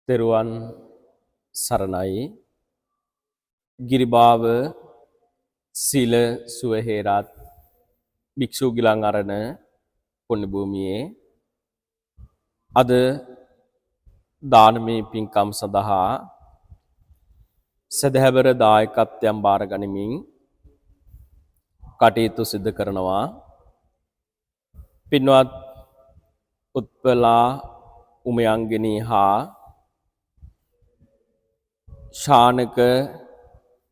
තෙරුවන් සරණයි. ගිරිබාව සීල සුවහේරත් භික්ෂු ගිලන් අරණ පුණ්‍ය භූමියේ අද දානමය පින්කම් සඳහා සදහැවර දායකත්වයන් බාර ගනිමින් කටයුතු සිදු කරනවා. පින්වත් උත්පලා උමයන්ගිනී හා ශානක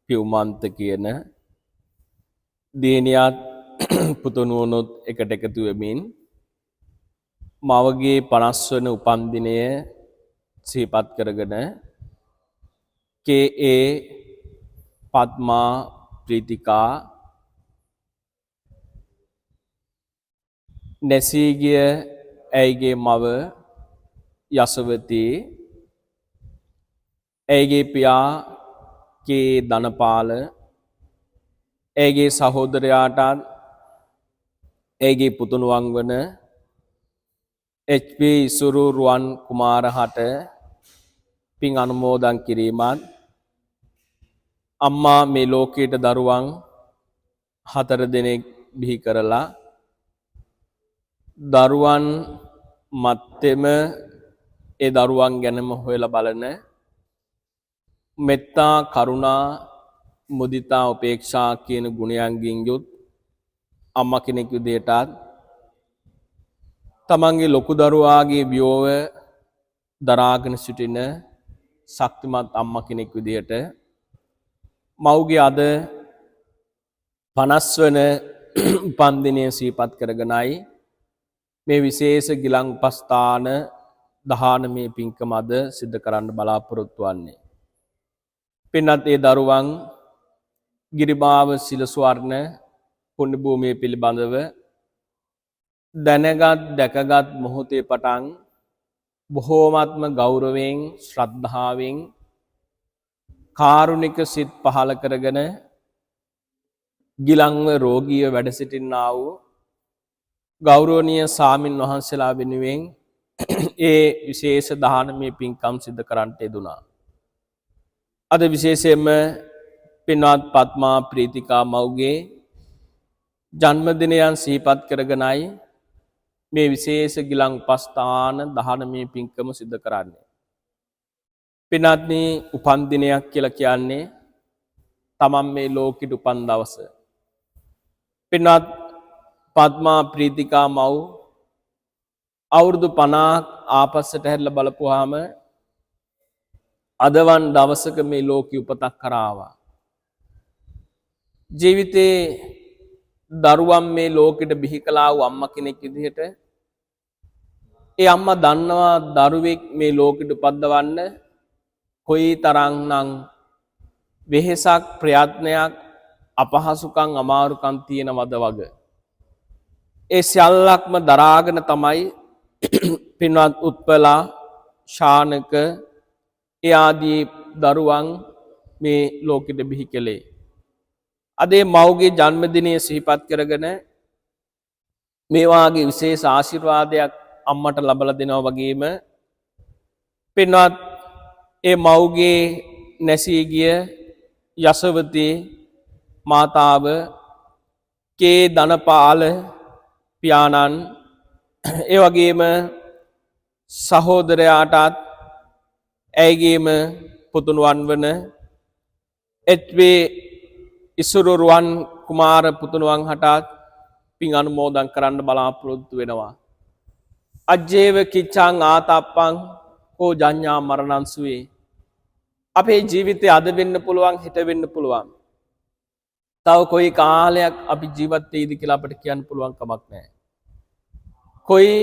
පියුමන්ත කියන දියණියත් පුතුණුවනුත් එකට එකතු වෙමින් මවගේ 50 වන උපන්දිනය සිහිපත් කරගෙන KA පද්මා ප්‍රීතිකා නැසී ගිය ඇයගේ මව යසවතී, ඇයගේ පියා කේ ධනපාල, ඇයගේ සහෝදරයාටත් ඇයගේ පුතුණුවන් වන HP ඉසුරු රුවන් කුමාරහට පින් අනුමෝදන් කිරීමත්, අම්මා මේ ලෝකයට දරුවන් 4 දෙනෙක් බිහි කරලා දරුවන් මත්තෙම ඒ දරුවන් ගැනම හොයලා බලන මෙත්තා, කරුණා, මුදිතා, උපේක්ෂා කියන ගුණයන්ගෙන් යුත් අම්මා කෙනෙක් විදිහටත් තමන්ගේ ලොකු දරුවාගේ වියෝව දරාගෙන සිටින ශක්තිමත් අම්මා කෙනෙක් විදිහට මව්ගේ අද 50 වන උපන්දිනය සිහිපත් කරගෙනයි මේ විශේෂ ගිලන් උපස්ථාන දානමය පින්කම අද සිදු කරන්න බලාපොරොත්තු වෙන්නේ. පින්වත් ඒ දරුවන් ගිරිබාව සිල ස්වර්ණ පුණ්‍ය භූමිය පිළිබඳව දැනගත් දැකගත් මොහොතේ පටන් බොහෝමත්ම ගෞරවයෙන්, ශ්‍රද්ධාවෙන්, කාරුණික සිත් පහළ කරගෙන ගිලන්ව රෝගීව වැඩ සිටින්නා වූ ගෞරවනීය සාමින් වහන්සේලා වෙනුවෙන් ඒ විශේෂ දානමය පින්කම් සිදු කරන්නට යෙදුණා. අද විශේෂයෙන්ම පින්වත් පద్මා ප්‍රීතිකා මව්ගේ ජන්මදිනයන් සිහිපත් කරගෙනයි මේ විශේෂ ගිලන් උපස්ථාන දානමය පින්කම සිදු කරන්නේ. පින්වත්නි, උපන් දිනයක් කියලා කියන්නේ තමන් මේ ලෝකෙට උපන් දවස. පින්වත් පද්මා ප්‍රීතිකා මව් අවුරුදු 50ක් ආපස්සට හැරිලා බලපුවාම අදවන් දවසක මේ ලෝකෙ උපතක් කරාවා. ජීවිතේ දරුවන් මේ ලෝකෙට බිහි කළා වූ අම්මා කෙනෙක් විදිහට ඒ අම්මා දන්නවා දරුවෙක් මේ ලෝකෙට උපද්දවන්න කොයි තරම්නම් වෙහෙසක්, ප්‍රයත්නයක්, අපහසුකම්, අමාරුකම් තියෙනවද වගේ. ඒ සියල්ලක්ම දරාගෙන තමයි පින්වත් උත්පලා, ශානක ඒ ආදී දරුවන් මේ ලෝකෙට බිහි කළේ. අද මව්ගේ ජන්මදිනය සිහිපත් කරගෙන මේ වාගේ විශේෂ ආශිර්වාදයක් අම්මට ලබලා දෙනවා වගේම පින්වත් ඒ මව්ගේ නැසී ගිය යසවතී මාතාව කේ ධනපාල පියාණන් ඒ වගේම සහෝදරයාටත් ඇයගේම පුතුණුවන් වන HP ඉසුරු රුවන් කුමාර පුතුණුවන් හටත් පින් අනුමෝදන් කරන්න බලාපොරොත්තු වෙනවා. අජ්ජේව කිච්ඡං ආතප්පං කෝ ජඤ්ඤා මරණං සුවේ. අපේ ජීවිතේ අද වෙන්න පුළුවන්, හෙට වෙන්න පුළුවන්. තව කොයි කාලයක් අපි ජීවත් වෙයිද කියලා අපිට කියන්න පුළුවන් කමක් නැහැ. කොයි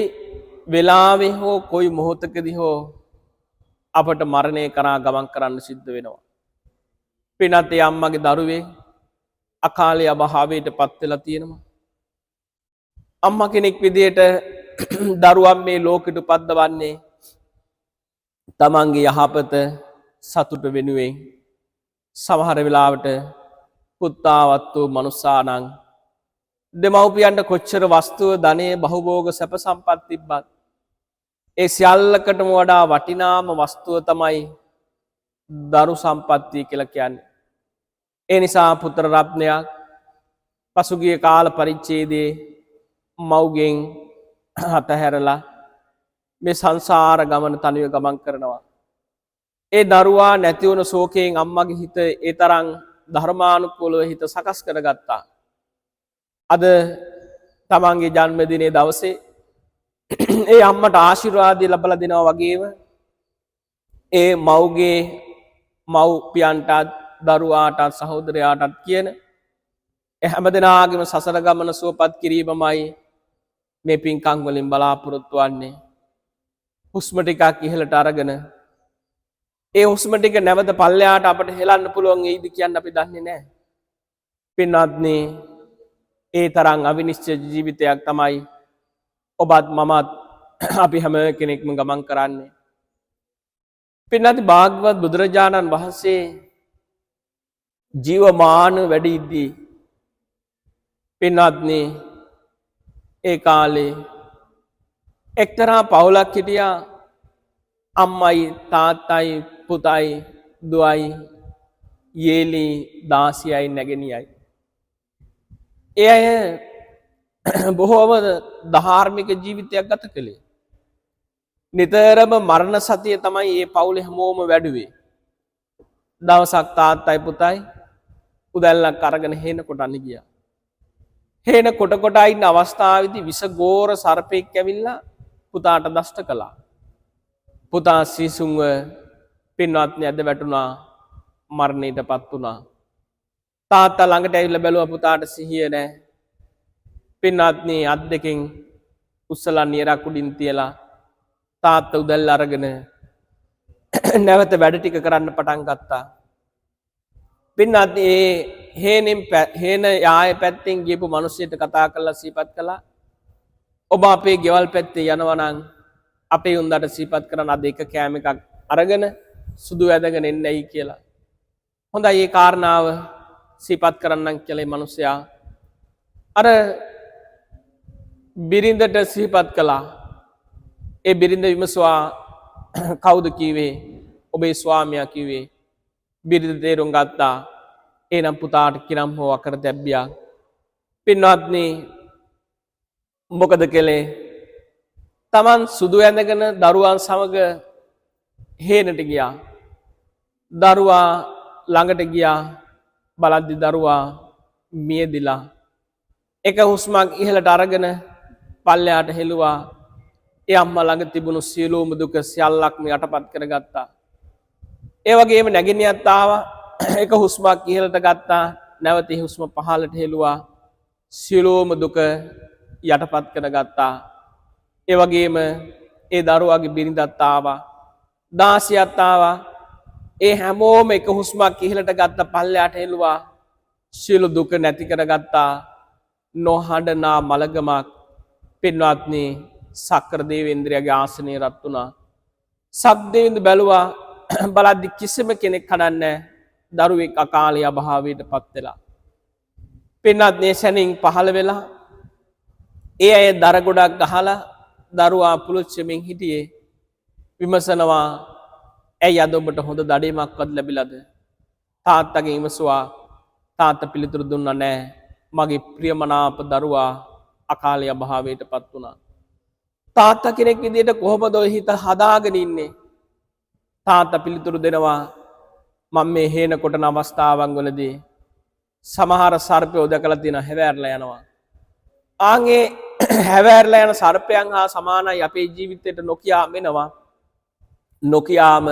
වෙලාවෙ හෝ කොයි මොහොතකදී හෝ අපට මරණය කරා ගමන් කරන්න සිද්ධ වෙනවා. පින්වත් ඒ අම්මගේ දරුවේ අකාලේ අභාවයට පත් වෙලා තියෙනවා. අම්මා කෙනෙක් විදියට දරුවන් මේ ලෝකෙට උපද්දවන්නේ තමන්ගේ යහපත සතුට වෙනුවෙන්. සමහර වෙලාවට පුත්තාවත්තු මනුස්සානං දෙමව්පියන්ට කොච්චර වස්තුව, ධනෙ, බහුභෝග, සැප සම්පත් තිබ්බත් ඒ සියල්ලකටම වඩා වටිනාම වස්තුව තමයි දරු සම්පත්තිය කියලා කියන්නේ. ඒ නිසා පුත්‍ර රත්නයක් පසුගිය කාල පරිච්ඡේදයේ මව්ගෙන් අතහැරලා මේ සංසාර ගමන තනිව ගමන් කරනවා. ඒ දරුවා නැති වුණ ශෝකයෙන් අම්මගේ හිත ඒ තරම් ධර්මානුකූලව හිත සකස් කරගත්තා. අද තමන්ගේ ජන්මදිනයේ දවසේ ඒ අම්මට ආශිර්වාදය ලැබලා දෙනවා වගේම ඒ මව්ගේ මව්පියන්ටත් දරුවාටත් සහෝදරයාටත් කියන හැම දෙනාගේම සසර ගමන සුවපත් කිරීමමයි මේ පින්කම් වලින් බලාපොරොත්තු වෙන්නේ. හුස්ම ටිකක් ඉහළට අරගෙන ඒ හුස්ම ටික නැවත පල්ලෙහාට අපිට හෙලන්න පුළුවන් වෙයිද කියන්න අපි දන්නේ නැහැ. පින්වත්නි, ඒ තරම් අවිනිශ්චිත ජීවිතයක් තමයි ඔබත් මමත් අපි හැම කෙනෙක්ම ගමන් කරන්නේ. පින්වත්නි, භාග්‍යවත් බුදුරජාණන් වහන්සේ ජීවමාන වැඩ ඉද්දී පින්වත්නි ඒ කාලේ එක්තරා පවුලක් හිටියා. අම්මයි තාත්තයි පුතයි දුවයි යේලි දාසියයි නැගෙනියයි. ඒ අය බොහෝම ධාර්මික ජීවිතයක් ගත කළේ. නිතරම මරණ සතිය තමයි මේ පවුලේ හැමෝම වැඩුවේ. දවසක් තාත්තයි පුතයි උදැල්ලක් අරගෙන හේන කොටන්න ගියා. හේන කොට ඉන්න අවස්ථාවේදී විසගෝර සර්පෙක් ඇවිල්ලා පුතාට දෂ්ට කළා. පුතා සිසුන්ව පින්වත්නි ඇද වැටුණා, මරණයටපත් වුණා. තාත්තා ළඟට ඇවිල්ලා බැලුවා පුතාට සිහිය නැහැ. පින්වත්නි අත් දෙකෙන් උස්සලා නියරක් උඩින් තියලා තාත්තා උදැල්ල අරගෙන නැවත වැඩ ටික කරන්න පටන් ගත්තා. පින්වත්නි හේන යාය පැත්තෙන් ගියපු මිනිස්සුන්ට කතා කරලා සිහිපත් කළා. ඔබ අපේ ගෙවල් පැත්තේ යනවා නම් අපේ උන්දට සිහිපත් කරන අද එක කෑම එකක් අරගෙන සුදු වැදගෙන එන්නයි කියලා. හොඳයි, ඒ කාරණාව සිහිපත් කරන්නම් කියලා මේ මිනිසයා අර බිරිඳට සිහිපත් කළා. ඒ බිරිඳ විමසුවා කවුද කිව්වේ? ඔබේ ස්වාමියා කිව්වේ. බිරිඳ තේරුම් ගත්තා. එනම් පුතාට කිනම් හෝ අකර දැබ්බියා. පින්වත්නි, මොකද කළේ? තමන් සුදු ඇඳගෙන දරුවන් සමග හේනට ගියා. දරුවා ළඟට ගියා. බලද්දි දරුවා මියදිලා. එක හුස්මක් ඉහළට අරගෙන පල්ලෙහාට හෙළුවා. ඒ අම්මා ළඟ තිබුණු සියලුම දුක සියල්ලක්ම යටපත් කරගත්තා. ඒ වගේම නැගිනියත් ආවා. එක හුස්මක් ඉහළට ගත්තා. නැවත හුස්ම පහළට හෙළුවා. සියලුම දුක යටපත් කරගත්තා. ඒ වගේම ඒ දරුවාගේ බිරිඳත් ආවා. දාසියත් ආවා. ඒ හැමෝම එක හුස්මක් ඉහළට ගත්ත පල්ලෙහාට හෙළුවා. සියලු දුක නැති කරගත්තා. නොහඬනා මලගමක් පින්වත්නි සක්‍ර දේවේන්ද්‍රයාගේ ආසනයේ රත් වුණා. සක්දේවිඳු බැලුවා. බලද්දි කිසිම කෙනෙක් කඩන්නේ දරුවෙක් අකාලේ අභාවයට පත් වෙලා. පින්වත්නි සැනින් පහළ වෙලා ඒ අය දර ගොඩක් ගහලා දරුවා පුලුච්චමින් හිටියේ. විමසනවා, ඇයි අද ඔබට හොඳ දඩේමක්වත් ලැබිලාද? තාත්තගෙන් විමසුවා. තාත්තා පිළිතුරු දුන්නා නෑ. මගේ ප්‍රියමනාප දරුවා අකාලේ අභාවයට පත් වුණා. තාත්තා කෙනෙක් විදිහට කොහොමද ඔය හිත හදාගෙන ඉන්නේ? තාත්තා පිළිතුරු දෙනවා, මම මේ හේන කොටන අවස්ථාවන් වලදී සමහර සර්පයෝ දැකලා තියෙන හැවෑරලා යනවා. ආන්ගේ හැවෑරලා යන සර්පයන් හා සමානයි අපේ ජීවිතේට නොකියාම වෙනවා. නොකියාම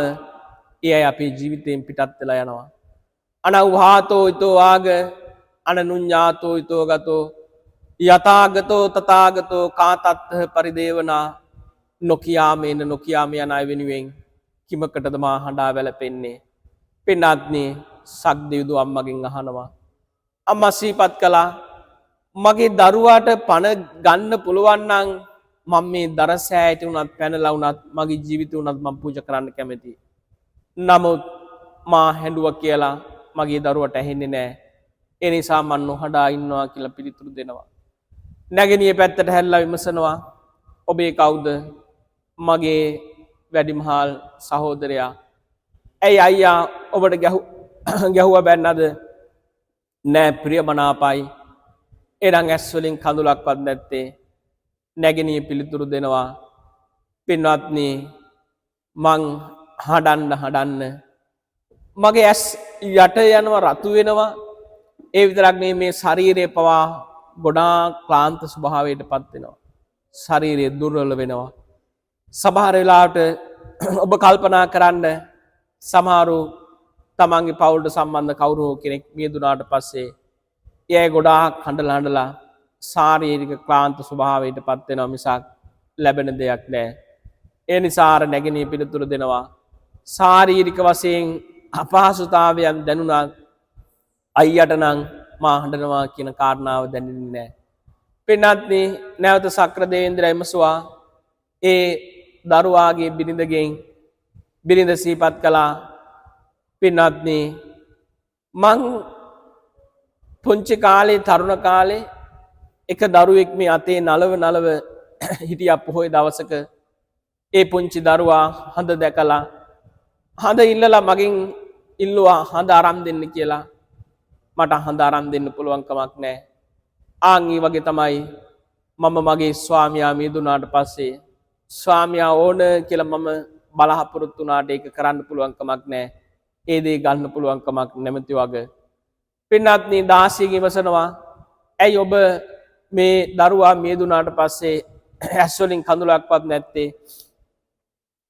එයයි අපේ ජීවිතයෙන් පිටත් වෙලා යනවා. අනවහාතෝ ඊතෝ ආග අනනුඤ්ඤාතෝ ඊතෝ ගතෝ යතාගතෝ තථාගතෝ කාතත්ථ පරිදේවනා. නොකියාම යන අය වෙනුවෙන් කිමකටද මා හඬා වැළපෙන්නේ? පින්වත්නි සක්දෙවිඳු අම්මගෙන් අහනවා. අම්මා සිහිපත් කළා, මගේ දරුවාට පණ ගන්න පුළුවන් නම් මම මේ දරසෑයට උනත් පැනලා උනත් මගේ ජීවිතේ උනත් මම පූජා කරන්න කැමතියි. නමුත් මා හැඬුවා කියලා මගේ දරුවට ඇහෙන්නේ නැහැ. ඒ නිසා මම නොහඬා ඉන්නවා කියලා පිළිතුරු දෙනවා. නැගණිය පැත්තට හැරිලා විමසනවා, ඔබේ කවුද? මගේ වැඩිමහල් සහෝදරයා ඇයි අයියා ඔබට ගැහුව බැන්නද නෑ ප්‍රියමනාපයි එරං ඇස්වලින් කඳුලක්වත් නැත්තේ නැගෙනී පිළිතුරු දෙනවා පින්වත්නි මං හඬන්න මගේ ඇස් යට යනවා රතු වෙනවා ඒ විතරක් නෙමෙයි මේ ශරීරය පවා ගොඩාක් ක්ලාන්ත ස්වභාවයට පත් වෙනවා ශරීරය දුර්වල වෙනවා සමහර වෙලාවට ඔබ කල්පනා කරන්න සමහරු තමන්ගේ පවුලට සම්බන්ධ කවුරු කෙනෙක් මියදුනාට පස්සේ එයා ගොඩාක් හඬලා ශාරීරික ක්ලාන්ත ස්වභාවයට පත් වෙනවා මිසක් ලැබෙන දෙයක් නෑ ඒ නිසා අර නැගිනී පිළිතුරු දෙනවා ශාරීරික වශයෙන් අපහසුතාවයන් දැනුණා අයියට නම් මා හඬනවා කියන කාරණාව දැනෙන්නේ නෑ පින්වත්නි නැවත සක්‍ර දේවේන්ද්‍රයා විමසුවා ඒ දරුවාගේ බිරිඳ සිහිපත් කළා පින්වත්නි මං පුංචි කාලේ තරුණ කාලේ එක දරුවෙක් මේ අතේ නලව හිටියා පොහොය දවසක ඒ පුංචි දරුවා හඳ දැකලා හඳ ඉල්ලලා මගෙන් ඉල්ලුවා හඳ අරන් දෙන්න කියලා මට හඳ අරන් දෙන්න පුළුවන් කමක් නැහැ ආන් ඒ වගේ තමයි මම මගේ ස්වාමියා මිදුණාට පස්සේ ස්වාමියා ඕන කියලා මම බලාපොරොත්තු වුණාට ඒක කරන්න පුළුවන් කමක් නැහැ ඒ දේ ගන්න පුළුවන් කමක් නැමැති වගේ පින්වත්නි දාසියගේ වසනවා ඇයි ඔබ මේ දරුවා මිදුණාට පස්සේ ඇස් වලින් කඳුලක්වත් නැත්තේ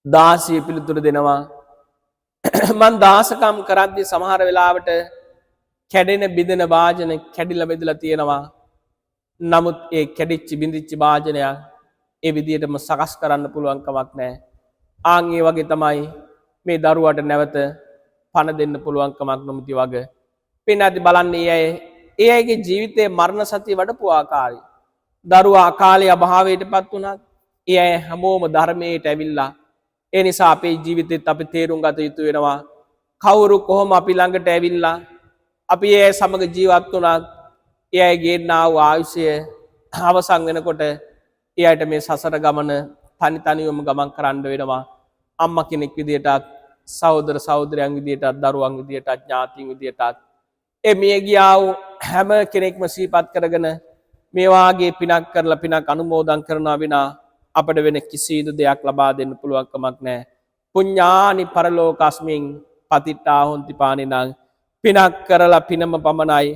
දාසිය පිළිතුරු දෙනවා මං දාසකම් කරද්දී සමහර වෙලාවට කැඩෙන බිඳෙන වාජන කැඩිලා බෙදලා තියෙනවා නමුත් ඒ කැඩිච්ච බිඳිච්ච වාජනය ඒ විදිහටම සකස් කරන්න පුළුවන් කමක් නැහැ ආන් ඒ වගේ තමයි මේ දරුවාට නැවත පණ දෙන්න පුළුවන් කමක් නොමැති වගේ පින්වත්නි බලන්නේ ඒ අයගේ ජීවිතයේ මරණ සතිය වඩපු ආකාරය දරුවා අකාලේ අභාවයටපත් වුණා ඒ අය හැමෝම ධර්මයට ඇවිල්ලා ඒ නිසා අපේ ජීවිතෙත් අපි තේරුම් ගත යුතු වෙනවා කවුරු කොහොම අපි ළඟට ඇවිල්ලා අපි ඒ සමග ජීවත් වුණා ඒ අය ගෙන්නා වූ ආයුෂය අවසන් වෙනකොට ඒ අයට මේ සසර ගමන තනියම ගමන් කරන්න වෙනවා අම්මා කෙනෙක් විදියටත් සහෝදර සහෝදරයන් විදියටත් දරුවන් විදියටත් ඥාතීන් විදියටත් ඒ මිය ගියා වූ හැම කෙනෙක්ම සිහිපත් කරගෙන මේ වාගේ පිනක් කරලා පිනක් අනුමෝදන් කරනවා විනා අපිට වෙන කිසිදු දෙයක් ලබා දෙන්න පුළුවන් කමක් නැහැ. පුඤ්ඤානි පරලෝකස්මින් පතිට්ඨා හොන්ති පානිනං පිනක් කරලා පිනම පමණයි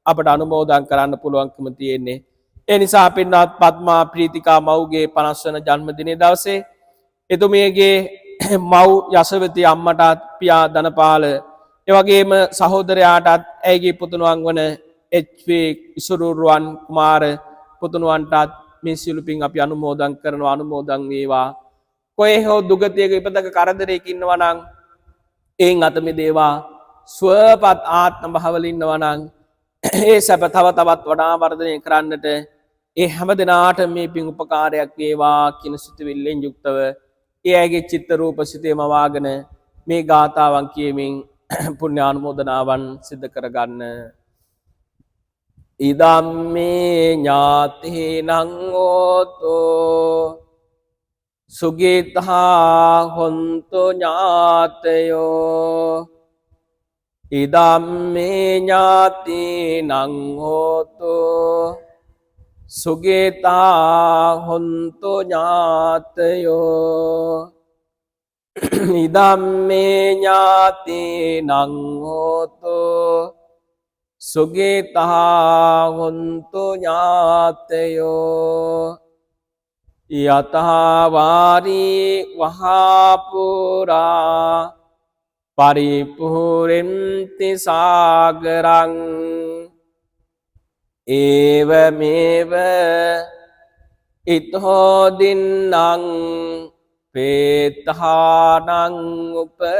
අපිට අනුමෝදන් කරන්න පුළුවන්කම තියෙන්නේ. ඒ නිසා පින්වත් පద్මා ප්‍රීතිකා මව්ගේ 50 වන ජන්මදිනයේ දවසේ එතුමියගේ මව් යසවති අම්මටත් පියා ධනපාල ඒ වගේම සහෝදරයාටත් ඇයගේ පුතුණුවන් වන එච්.පී. ඉසුරුරුවන් කුමාර පුතුණුවන්ටත් මේ සියලු පින් අපි අනුමෝදන් කරනවා අනුමෝදන් වේවා. කොහේ හෝ දුගතියක ඉපදක කරදරයක ඉන්නවා නම් එයින් අත මිදේවා. ස්වපත් ආත්ම භාවවල ඉන්නවා නම් ඒ සැප තව තවත් වඩා වර්ධනය කරන්නට ඒ හැම දිනාට මේ පින් උපකාරයක් වේවා කියන සිතුවිල්ලෙන් යුක්තව ඒ අයගේ චිත්ත රූප සිතේම වාගෙන මේ ගාථාවන් කියමින් පුණ්‍ය අනුමෝදනාවන් සිදු කරගන්න. ඉදම්මේ ඥාතේනං ඕතෝ සුගිතා හොන්තු ඥාතයෝ ඉදම්මේ ඥාතේනං ඕතෝ සුගිතා හොන්තු ඥාතයෝ ඉදම්මේ ඥාතේනං ඕතෝ සුගිතා හොන්තු ඥාතයෝ යතහා වාරී වහාපුරා පරිපූර්ණති සාගරං ඒවමේව ඉතෝ දින්නං පේතහානං උපකප්පති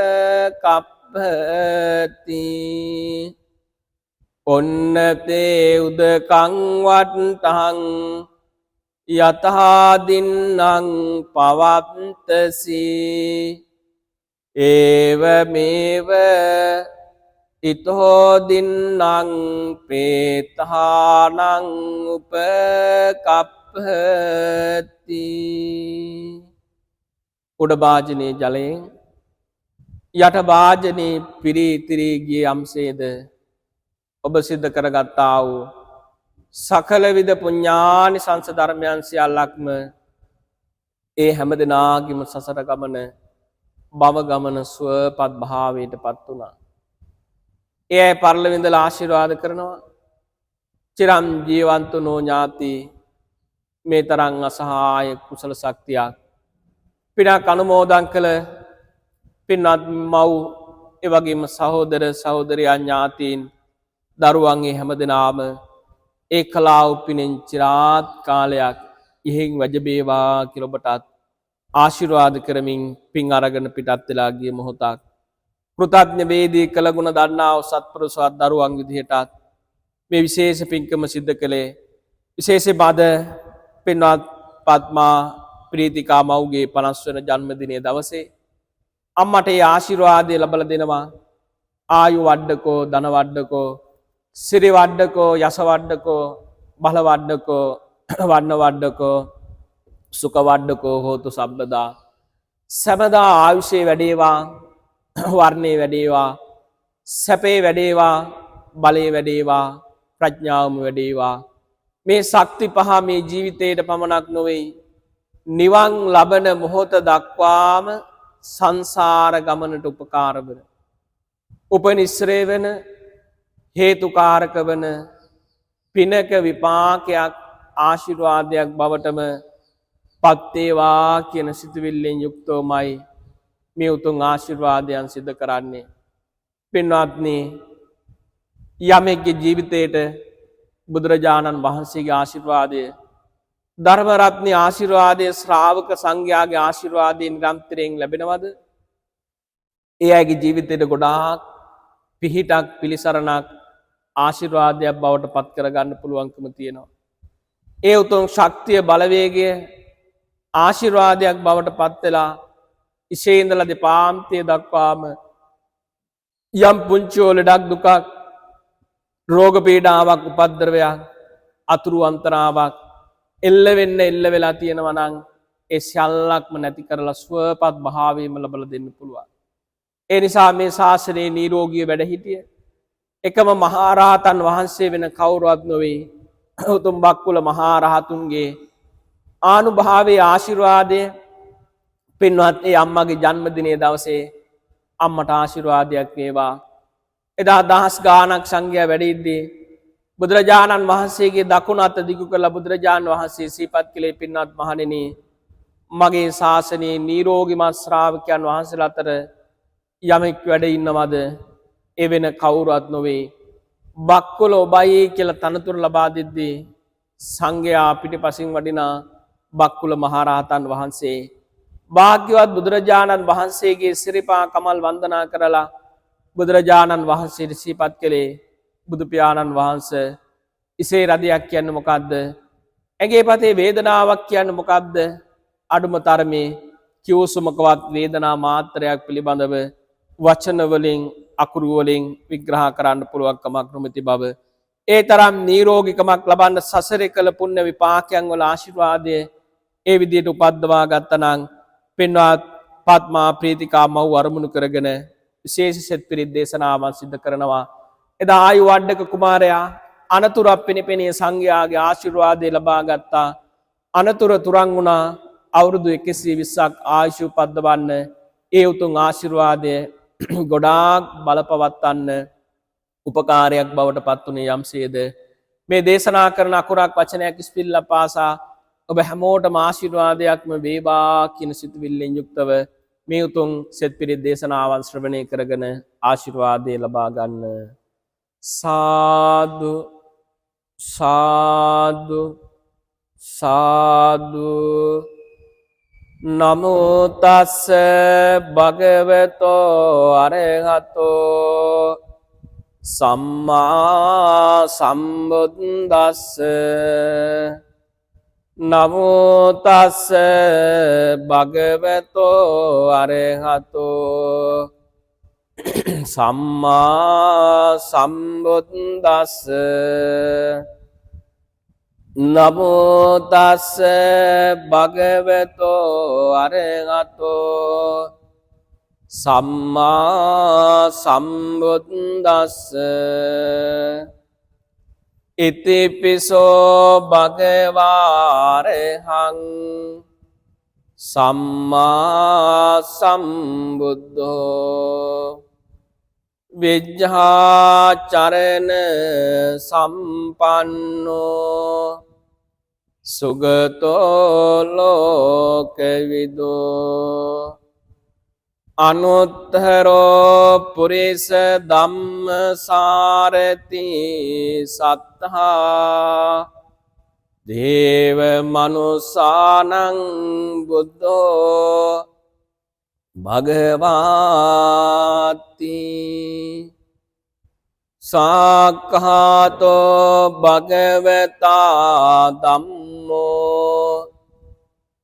ඔන්නතේ උදකං වට්ටං යතහා දින්නං පවත්තසි ඒවමේව ඉතෝ දින්නං පේතහානං උපකප්පති උඩ භාජනයේ ජලයෙන් යට භාජනයේ පිරී ඉතිරී ගිය යම්සේද ඔබ සිද්ධ කරගත්තා වූ සකල විද පුඤ්ඤානිසංස ධර්මයන් සියල්ලක්ම ඒ හැම දිනාගේම සසර ගමන භව ගමන සුවපත් භාවයට පත් වුණා. ඒ අය පරලොව ඉඳලා ආශිර්වාද කරනවා. චිරම් ජීවන්තනෝ ඥාති මේ තරම් අසහාය කුසල ශක්තියක් පිනක් අනුමෝදන් කළ පින්වත් මව් ඒ වගේම සහෝදර සහෝදරියන් ඥාතීන් දරුවන් හැම දෙනාම ඒ කලාව පිනෙන් চিරාත් කාලයක් ඉහෙන් වැජබේවා කියලා ඔබටත් ආශිර්වාද කරමින් පින් අරගෙන පිටත් වෙලා ගිය මොහොතක් කෘතඥ වේදී කළ ගුණ දන්නා වූ සත්පුරුෂවත් දරුවන් විදිහටත් මේ විශේෂ පින්කම සිද්ධ කළේ විශේෂ බද පින්වත් පద్මා ප්‍රීතිකා මව්ගේ 50 වෙනි ජන්මදිනයේ දවසේ අම්මට ඒ ආශිර්වාදය ලැබලා දෙනවා. ආයු වඩඩකෝ ධන වඩඩකෝ සිරි වඩඩකෝ යස වඩඩකෝ බල වඩඩකෝ වර්ණ වඩඩකෝ සුඛ වඩඩකෝ හෝතු සබ්බදා සමදා ආයුෂේ වැඩේවා වර්ණේ වැඩේවා සැපේ වැඩේවා බලේ වැඩේවා ප්‍රඥාවම වැඩේවා මේ ශක්ති පහ මේ ජීවිතේට පමණක් නොවේ නිවන් ලබන මොහොත දක්වාම සංසාර ගමනට උපකාර වන උපනිශ්‍රේ වෙන හේතුකාරක වන පිනක විපාකයක් ආශිර්වාදයක් බවටම පත් වේවා කියන සිතුවිල්ලෙන් යුක්තවමයි මේ උතුම් ආශිර්වාදයන් සිදු කරන්නේ. පින්වත්නි, යමෙක්ගේ ජීවිතේට බුදුරජාණන් වහන්සේගේ ආශිර්වාදය ධර්ම රත්නයේ ආශිර්වාදය ශ්‍රාවක සංඝයාගේ ආශිර්වාදය නිරන්තරයෙන් ලැබෙනවද? ඒ අයගේ ජීවිතේට ගොඩාක් පිහිටක් පිළිසරණක් ආශිර්වාදයක් බවට පත් කරගන්න පුළුවන්කම තියෙනවා. ඒ උතුම් ශක්තිය බලවේගය ආශිර්වාදයක් බවට පත් වෙලා ඉසේ ඉඳලා දෙපාන්තය දක්වාම යම් පුංචි ලෙඩක් දුකක් රෝග පීඩාවක් උපද්‍රවයක් අතුරු අන්තරාවක් එල්ල වෙලා තියෙනවා නම් ඒ සියල්ලක්ම නැති කරලා ස්වපත් භාවයම ලබලා දෙන්න පුළුවන්. ඒ නිසා මේ ශාසනයේ නිරෝගී වැඩ හිටිය එකම මහරහතන් වහන්සේ වෙන කවුරුවත් නොවේ. උතුම් බක්කුල මහරහතුන්ගේ ආනුභාවයේ ආශිර්වාදය පින්වත් ඒ අම්මගේ ජන්මදිනයේ දවසේ අම්මට ආශිර්වාදයක් වේවා. එදා දහස් ගාණක් සංඝයා වැඩ ඉද්දී බුදුරජාණන් වහන්සේගේ දකුණු අත දිගු කරලා බුදුරජාණන් වහන්සේ සිහිපත් කළේ පින්වත් මහණෙනි මගේ ශාසනයේ නිරෝගීමත් ශ්‍රාවකයන් වහන්සේලා අතර යමෙක් වැඩ ඉන්නවද ඒ වෙන කවුරුවත් නොවේ. බක්කුල ඔබයි කියලා තනතුරු ලබා දෙද්දී සංඝයා පිටිපසින් වඩිනා බක්කුල මහරහතන් වහන්සේ භාග්‍යවත් බුදුරජාණන් වහන්සේගේ සිරිපා කමල් වන්දනා කරලා බුදුරජාණන් වහන්සේට සිහිපත් කළේ බුදු පියාණන් වහන්සේ ඉසේ රදයක් කියන්නේ මොකද්ද? ඇගේ පතේ වේදනාවක් කියන්නේ මොකද්ද? අඩුම තරමේ කිව්සුමකවත් වේදනා මාත්‍රයක් පිළිබඳව වචන වලින් අකුරු වලින් විග්‍රහ කරන්න පුළුවන් කමක් නොමැති බව. ඒ තරම් නිරෝගීකමක් ලබන්න සසරේ කළ පුණ්‍ය විපාකයන් වල ආශිර්වාදය ඒ විදිහට උපද්දවා ගත්තනම් පින්වත් පద్මා ප්‍රීතිකා මව් අරමුණු කරගෙන විශේෂ සෙත් පිරිත් දේශනාවන් සිදු කරනවා. එදා ආයු වඩක කුමාරයා අනතුරක් පෙනෙපෙනේ සංඝයාගේ ආශිර්වාදය ලබා ගත්තා. අනතුර තුරන් වුණා. අවුරුදු 120ක් ආයුෂ උපද්දවන්න ඒ උතුම් ආශිර්වාදය ගොඩාක් බලපවත්වන්න උපකාරයක් බවට පත් වුණේ යම්සේද මේ දේශනා කරන අකුරක් වචනයක් ඉස්පිල්ලා පාසා ඔබ හැමෝටම ආශිර්වාදයක්ම වේවා කියන සිතුවිල්ලෙන් යුක්තව මේ උතුම් සෙත් පිරිත් දේශනාවන් ශ්‍රවණය කරගෙන ආශිර්වාදය ලබා ගන්න. සාදු සාදු සාදු. නමෝ තස්ස භගවතෝ අරහතෝ සම්මා සම්බුද්දස්ස. නමෝ තස්ස භගවතෝ අරහතෝ සම්මා සම්බුද්දස්ස. නමෝ තස්ස භගවතෝ අරහතෝ සම්මා සම්බුද්දස්ස ඉතිපිසෝ භගවාරහං සම්මා සම්බුද්ධෝ විජ්ජාචරණ සම්පන්නෝ සුගතෝ ලෝකවිදෝ අනුත්තරෝ පුරිස ධම්මසාරති සත්තා දේව මනුසානං බුද්ධෝ භගවාති සාක්ඛාතෝ භගවතා ධම්මෝ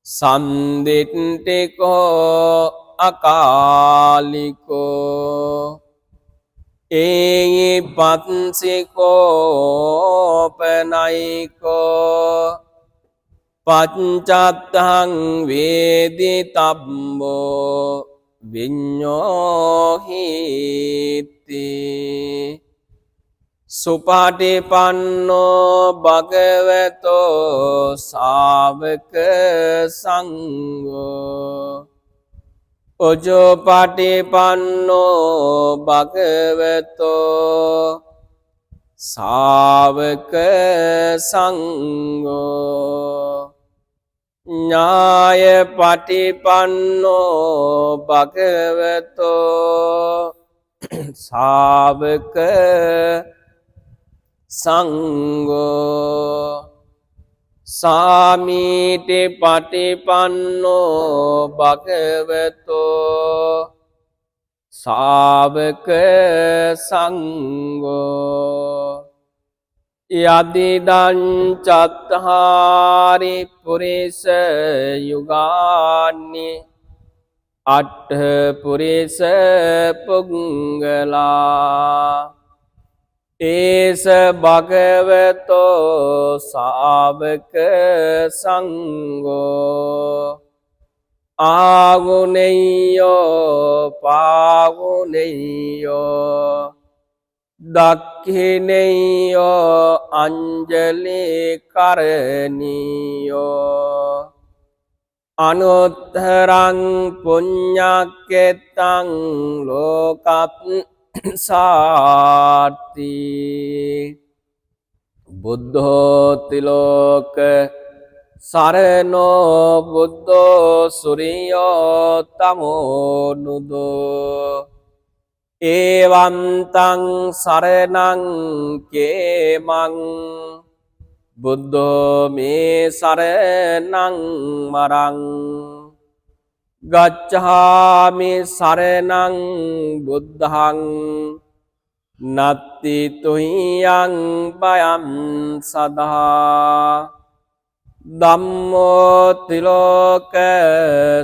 සම්දිට්ඨිකෝ අකාලිකෝ ඒයි පත්සිකෝ පනයිකෝ පච්චත්තං වේදිතබ්බෝ විඤ්ඤෝහිති සුපටිපන්නෝ භගවතෝ ශාවක සංඝෝ උජුපටිපන්නෝ භගවතෝ ශාවක සංඝෝ ඥාය පටිපන්නෝ භගවතෝ ශාවක සංඝෝ සාමීති පටිපන්නෝ භගවතෝ ශාවක සංඝෝ යදිදං චත්තාරි පුරිස යුගානි අට්ඨ පුරිස පුංගලා ඒස භගවතෝ ශාවක සංඝෝ ආගුණෙය්‍යෝ පාගුණෙය්‍යෝ දක්ඛිනෙය්‍යෝ අංජලි කරණීයෝ අනුත්තරං පුඤ්ඤක්කෙත්තං ලෝකප් සාති බුද්ධෝ තිලෝක සරණෝ බුද්ධෝ සුරියෝ තමෝ නුදෝ එවං තං සරණං කේමං බුද්ධෝ මේ සරණං මරං ගච්ඡාමි සරණං බුද්ධං නත්ති තුහියං බයං සදා ධම්මෝ තිලෝක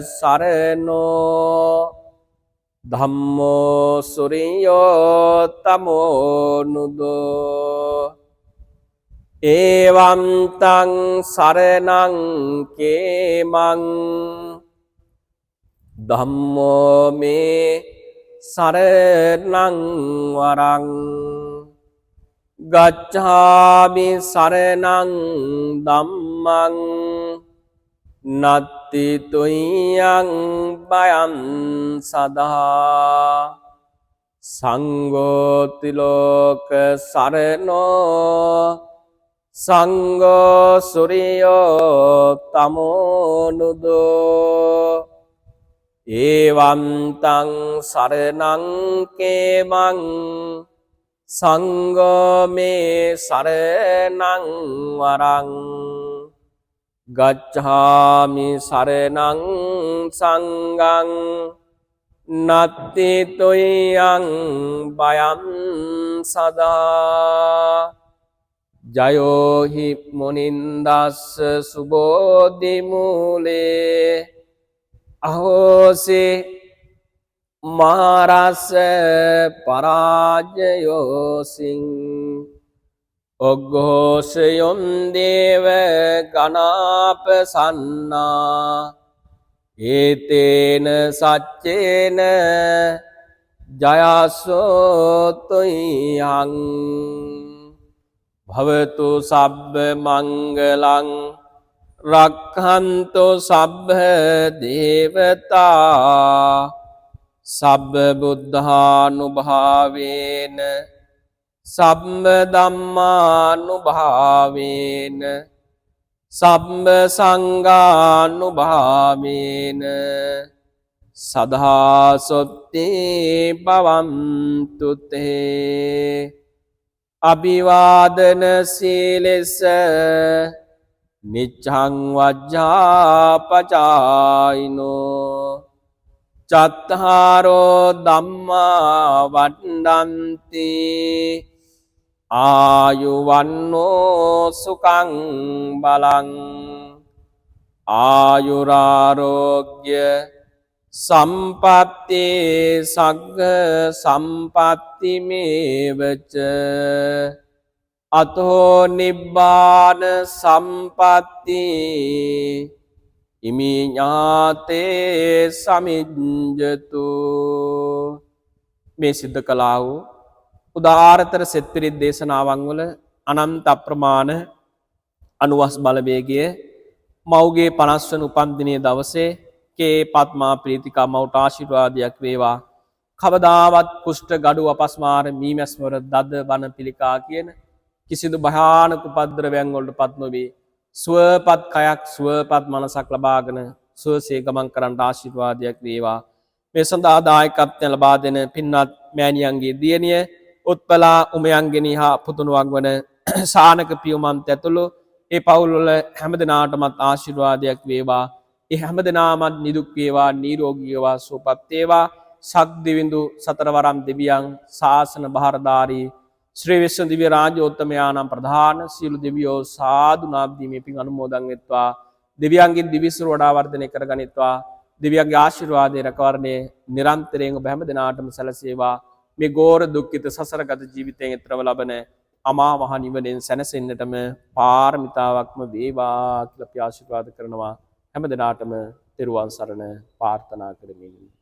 සරණෝ ධම්මෝ සුරියෝ තමෝ නුදෝ එවං තං සරණං කේමං ධම්මෝ මේ සරණං වරං ගච්ඡාමි සරණං ධම්මං නත්ති තුහියං බයං සදා සංඝෝ තිලෝක සරණෝ සංඝෝ සුරියෝ තමෝ නුදෝ එවං තං සරණං කේමං සංඝෝ මේ සරණං වරං ගච්ඡාමි සරණං සංඝං නත්ති තුයං බයං සදා ජයෝ හි මුනින්දස්ස සුබෝධි මූලේ අහෝසේ මාරස්ස පරාජයෝසින් ඔග්ඝෝසයොන් දේව ගනාපසන්නා ඒතේන සච්චේන ජයසෝතුයං භවතු සබ්බ මංගලං රක්ඛන්තු සබ්බ දේවතා සබ්බ බුද්ධානුභාවේන සබ්බ ධම්මානුභාවේන සබ්බ සංඝානුභාවේන සදාසොත්ති භවන්තු තේ අභිවාදන සීලෙස නිච්ඡං වජ්ජාපචායිනෝ චත්තාරෝ ධම්මා වඩ්ඩන්ති ආයුවන්නෝ සුඛං බලං ආයුරාරෝග්‍ය සම්පත්ති සග්ග සම්පත්ති මේවච අතෝ නිබ්බාන සම්පත්ති ඉමිඤාතේ සමිඤ්ජතු මේ සිද්ධ කළා වූ උදාාරතර සෙත්පිරිත් දේශනාවන් වල අනන්ත අප්‍රමාණ අනුවස් බලවේගයේ මව්ගේ 50 වන උපන්දිනයේ දවසේ කේ පත්මා ප්‍රීතිකා මව්ට ආශිර්වාදයක් වේවා. කවදාවත් කුෂ්ඨ ගඩු අපස්මාර මීමැස්වර දද වන පිළිකා කියන කිසිදු භයානක උපද්‍රවයන් වලට පත් නොවේ. සුවපත් කයක් සුවපත් මනසක් ලබාගෙන සුවසේ ගමන් කරන්න ආශිර්වාදයක් වේවා. මේ සඳහා දායකත්වය ලබා දෙන පින්වත් මෑණියන්ගේ දියණිය උත්පලා උමයන්ගෙනි හා පුතුණුවන් වන සානක පියුමන්ත ඇතුළු ඒ පවුල් වල හැමදෙනාටමත් ආශිර්වාදයක් වේවා. ඒ හැමදෙනාමත් නිදුක් වේවා, නිරෝගී වේවා, සුවපත් වේවා. සක්දිවිඳු සතරවරම් දෙවියන් ශාසන බහරදාරී ශ්‍රී විශ්ව දිව්‍ය රාජෝත්තමයාණන් ප්‍රධාන සියලු දෙවියෝ සාදු නාමදීමේ පින් අනුමෝදන් වෙත්වා. දෙවියන්ගේ දිවිසිර වඩා වර්ධනය කරගනිත්වා. දෙවියන්ගේ ආශිර්වාදයේ රැකවරණය නිරන්තරයෙන් ඔබ හැමදෙනාටම සැලසේවා. මේ ගෝර දුක්ඛිත සසරගත ජීවිතයෙන් එතරව ලබන අමා මහ නිවනෙන් සැනසෙන්නටම පාරමිතාවක්ම වේවා කියලා අපි ආශිර්වාද කරනවා. හැමදෙනාටම තෙරුවන් සරණ ප්‍රාර්ථනා කරමින්